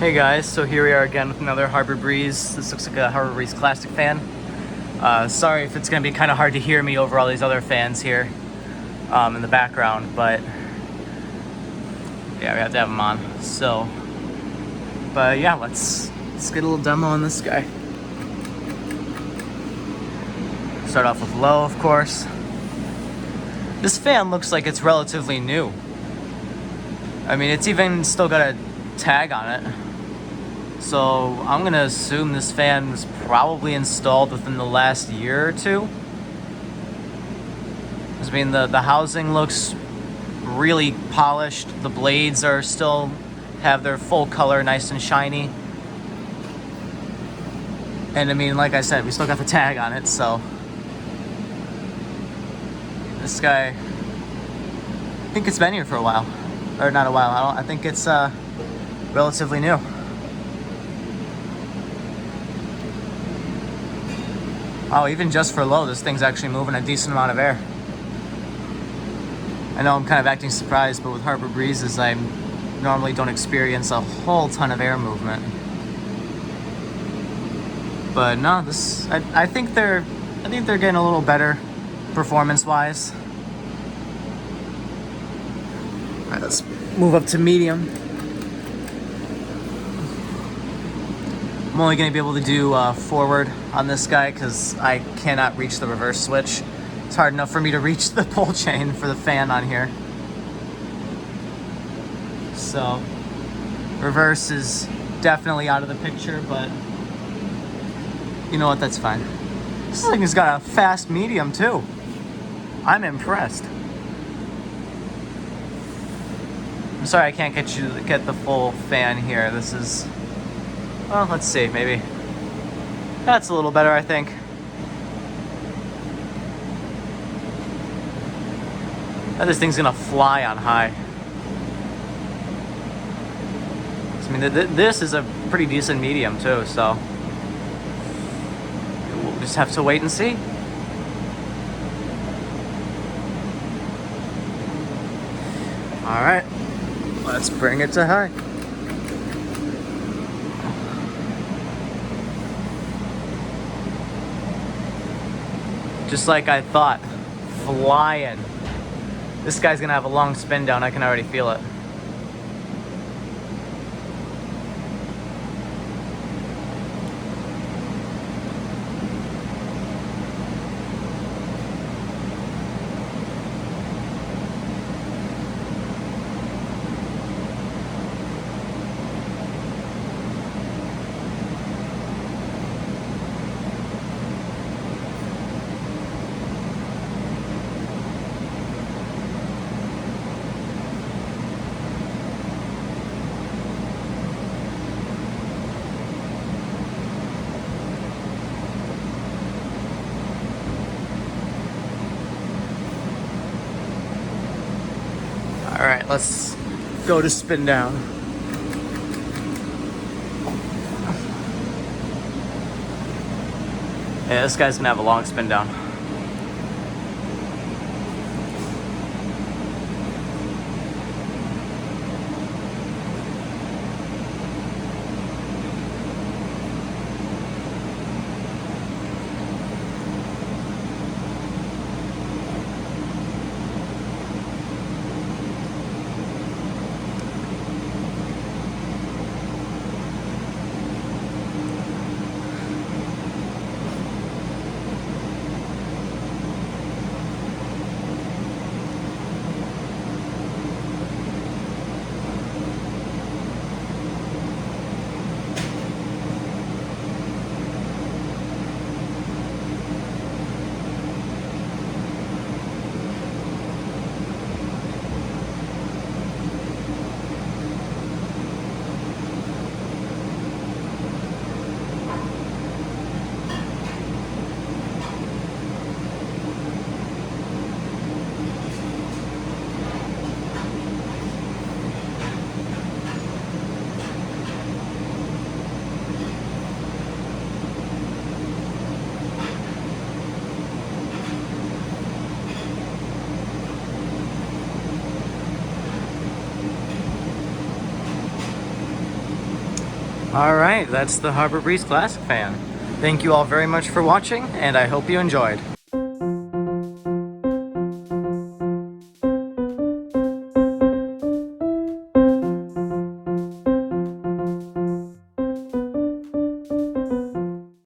Hey guys, so here we are again with another Harbor Breeze. This looks like a Harbor Breeze Classic fan. Sorry if it's going to be kind of hard to hear me over all these other fans here in the background, but yeah, we have to have them on. So, but yeah, let's get a little demo on this guy. Start off with low, of course. This fan looks like it's relatively new. I mean, it's even still got a tag on it. So I'm gonna assume this fan was probably installed within the last year or two. I mean, the housing looks really polished. The blades are still have their full color, nice and shiny. And I mean, like I said, we still got the tag on it, so this guy, I think it's been here for a while. Or not a while, I think it's relatively new. Oh, even just for low, this thing's actually moving a decent amount of air. I know I'm kind of acting surprised, but with Harbor Breezes, I normally don't experience a whole ton of air movement. But no, this I think they're getting a little better performance-wise. All right, let's move up to medium. I'm only going to be able to do forward on this guy because I cannot reach the reverse switch. It's hard enough for me to reach the pull chain for the fan on here. So, reverse is definitely out of the picture, but you know what, that's fine. This thing has got a fast medium too. I'm impressed. I'm sorry I can't get the full fan here. This is... well, let's see, maybe. That's a little better, I think. Now this thing's gonna fly on high. I mean, this is a pretty decent medium too, so we'll just have to wait and see. All right, let's bring it to high. Just like I thought, flying. This guy's gonna have a long spin down, I can already feel it. All right, let's go to spin down. Yeah, this guy's gonna have a long spin down. All right, that's the Harbor Breeze Classic fan. Thank you all very much for watching, and I hope you enjoyed.